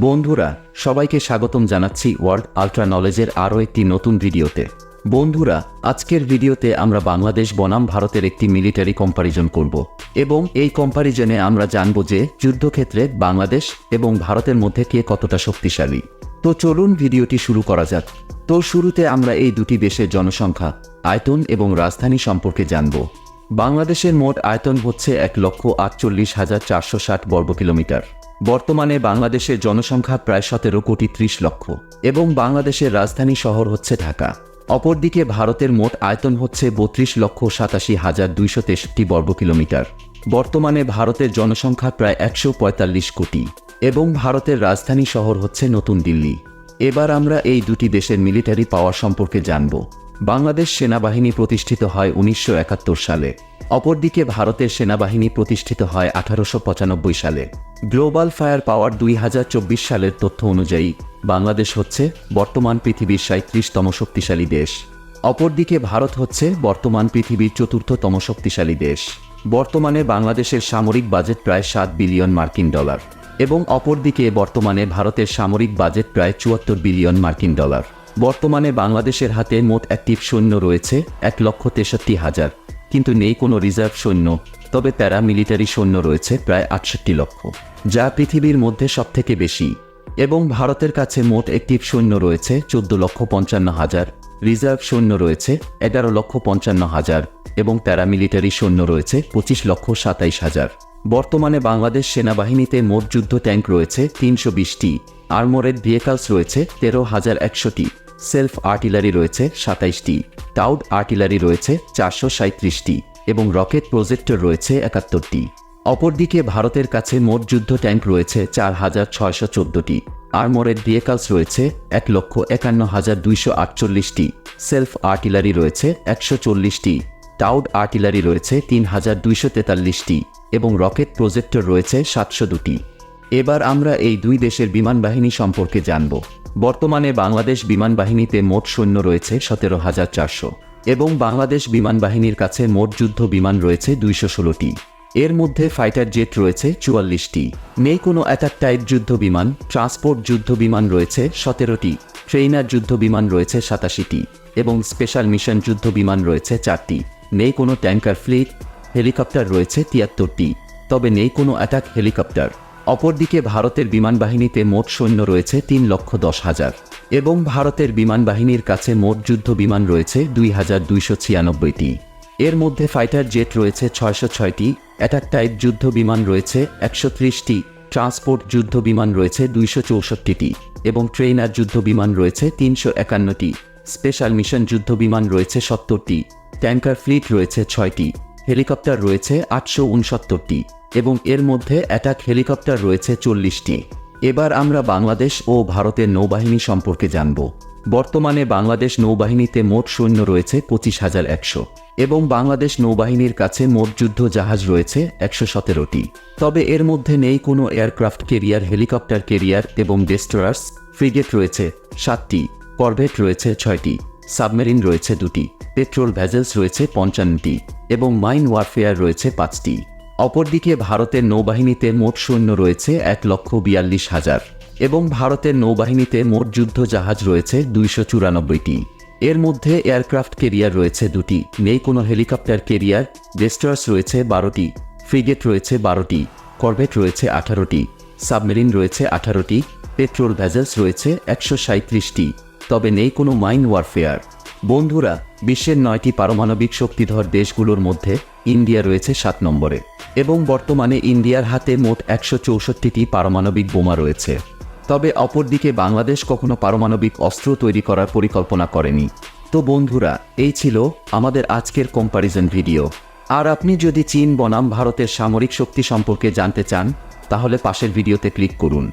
বন্ধুরা, সবাইকে স্বাগতম জানাচ্ছি ওয়ার্ল্ড আল্ট্রা নলেজের আরও একটি নতুন ভিডিওতে। বন্ধুরা, আজকের ভিডিওতে আমরা বাংলাদেশ বনাম ভারতের একটি মিলিটারি কম্প্যারিজন করব এবং এই কম্প্যারিজনে আমরা জানব যে যুদ্ধক্ষেত্রে বাংলাদেশ এবং ভারতের মধ্যে কে কতটা শক্তিশালী। তো চলুন ভিডিওটি শুরু করা যাক। তো শুরুতে আমরা এই দুটি দেশের জনসংখ্যা, আয়তন এবং রাজধানী সম্পর্কে জানব। বাংলাদেশের মোট আয়তন হচ্ছে 1,48,460 বর্গ কিলোমিটার। বর্তমানে বাংলাদেশের জনসংখ্যা প্রায় 17,30,00,000 এবং বাংলাদেশের রাজধানী শহর হচ্ছে ঢাকা। অপরদিকে ভারতের মোট আয়তন হচ্ছে 32,87,263 বর্গ কিলোমিটার। বর্তমানে ভারতের জনসংখ্যা প্রায় 145 কোটি এবং ভারতের রাজধানী শহর হচ্ছে নতুন দিল্লি। এবার আমরা এই দুটি দেশের মিলিটারি পাওয়ার সম্পর্কে জানব। বাংলাদেশ সেনাবাহিনী প্রতিষ্ঠিত হয় 1971 সালে। অপরদিকে ভারতের সেনাবাহিনী প্রতিষ্ঠিত হয় 1895 সালে। গ্লোবাল ফায়ার পাওয়ার 2024 সালের তথ্য অনুযায়ী বাংলাদেশ হচ্ছে বর্তমান পৃথিবীর 37তম শক্তিশালী দেশ। অপরদিকে ভারত হচ্ছে বর্তমান পৃথিবীর 4র্থতম শক্তিশালী দেশ। বর্তমানে বাংলাদেশের সামরিক বাজেট প্রায় 7 বিলিয়ন মার্কিন ডলার এবং অপরদিকে বর্তমানে ভারতের সামরিক বাজেট প্রায় 74 বিলিয়ন মার্কিন ডলার। বর্তমানে বাংলাদেশের হাতে মোট অ্যাক্টিভ সৈন্য রয়েছে 1,63,000, কিন্তু নেই কোনো রিজার্ভ সৈন্য। তবে প্যারামিলিটারি সৈন্য রয়েছে প্রায় 68 লক্ষ, যা পৃথিবীর মধ্যে সবথেকে বেশি। এবং ভারতের কাছে মোট অ্যাক্টিভ সৈন্য রয়েছে 14,55,000, রিজার্ভ সৈন্য রয়েছে 11,55,000 এবং প্যারামিলিটারি সৈন্য রয়েছে 25,27,000। বর্তমানে বাংলাদেশ সেনাবাহিনীতে মোট যুদ্ধ ট্যাঙ্ক রয়েছে 320টি, আর্মোরেড ভেহিকলস রয়েছে 13,100টি, সেলফ আর্টিলারি রয়েছে 27টি, টাউড আর্টিলারি রয়েছে 437টি এবং রকেট প্রজেক্টর রয়েছে 71টি। অপরদিকে ভারতের কাছে মোট যুদ্ধ ট্যাঙ্ক রয়েছে 4,614টি, আর্মোরেড ভেহিকলস রয়েছে 1,51,248টি, সেলফ আর্টিলারি রয়েছে 140টি, টাউড আর্টিলারি রয়েছে 3,243টি এবং রকেট প্রজেক্টর রয়েছে 702টি। এবার আমরা এই দুই দেশের বিমান বাহিনী সম্পর্কে জানব। বর্তমানে বাংলাদেশ বিমান বাহিনীতে মোট সৈন্য রয়েছে 17,400 এবং বাংলাদেশ বিমান বাহিনীর কাছে মোট যুদ্ধ বিমান রয়েছে 216টি। এর মধ্যে ফাইটার জেট রয়েছে 44টি, নেই কোনো অ্যাটাক টাইপ যুদ্ধ বিমান। ট্রান্সপোর্ট যুদ্ধ বিমান রয়েছে 17টি, ট্রেইনার যুদ্ধ বিমান রয়েছে 87টি এবং স্পেশাল মিশন যুদ্ধ বিমান রয়েছে 4টি। নেই কোনো ট্যাঙ্কার ফ্লিট। হেলিকপ্টার রয়েছে 73টি, তবে নেই কোনো অ্যাটাক হেলিকপ্টার। অপরদিকে ভারতের বিমান বাহিনীতে মোট সৈন্য রয়েছে 3,10,000 এবং ভারতের বিমান বাহিনীর কাছে মোট যুদ্ধ বিমান রয়েছে 2,296টি। এর মধ্যে ফাইটার জেট রয়েছে 606টি, অ্যাটাক টাইপ যুদ্ধ বিমান রয়েছে 130টি, ট্রান্সপোর্ট যুদ্ধ বিমান রয়েছে 264টি এবং ট্রেইনার যুদ্ধ বিমান রয়েছে 351টি, স্পেশাল মিশন যুদ্ধ বিমান রয়েছে 70টি, ট্যাঙ্কার ফ্লিট রয়েছে 6টি, হেলিকপ্টার রয়েছে 869টি এবং এর মধ্যে অ্যাটাক হেলিকপ্টার রয়েছে 40টি। এবার আমরা বাংলাদেশ ও ভারতের নৌবাহিনী সম্পর্কে জানব। বর্তমানে বাংলাদেশ নৌবাহিনীতে মোট সৈন্য রয়েছে 25,100 এবং বাংলাদেশ নৌবাহিনীর কাছে মোট যুদ্ধ জাহাজ রয়েছে 117টি। তবে এর মধ্যে নেই কোনো এয়ারক্রাফট ক্যারিয়ার, হেলিকপ্টার ক্যারিয়ার এবং ডেস্ট্রয়ার্স। ফ্রিগেট রয়েছে 7টি, করভেট রয়েছে 6টি, সাবমেরিন রয়েছে 2টি, পেট্রোল ভেসেলস রয়েছে 55টি এবং মাইন ওয়ারফেয়ার রয়েছে 5টি। অপরদিকে ভারতের নৌবাহিনীতে মোট সৈন্য রয়েছে 1,42,000 এবং ভারতের নৌবাহিনীতে মোট যুদ্ধ জাহাজ রয়েছে 294টি। এর মধ্যে এয়ারক্রাফট ক্যারিয়ার রয়েছে 2টি, নেই কোনো হেলিকপ্টার ক্যারিয়ার। ডেস্ট্রয়ার্স রয়েছে 12টি, ফ্রিগেট রয়েছে 12টি, করভেট রয়েছে 18টি, সাবমেরিন রয়েছে 18টি, পেট্রোল ভেসেলস রয়েছে 137টি, তবে নেই কোনো মাইন ওয়ারফেয়ার। বন্ধুরা, বিশ্বের 9টি পারমাণবিক শক্তিধর দেশগুলোর মধ্যে ইন্ডিয়া রয়েছে 7 নম্বরে এবং বর্তমানে ইন্ডিয়ার হাতে মোট 164টি পারমাণবিক বোমা রয়েছে। তবে অপরদিকে বাংলাদেশ কখনো পারমাণবিক অস্ত্র তৈরি করার পরিকল্পনা করেনি। তো বন্ধুরা, এই ছিল আমাদের আজকের কম্প্যারিজন ভিডিও। আর আপনি যদি চীন বনাম ভারতের সামরিক শক্তি সম্পর্কে জানতে চান তাহলে পাশের ভিডিওতে ক্লিক করুন।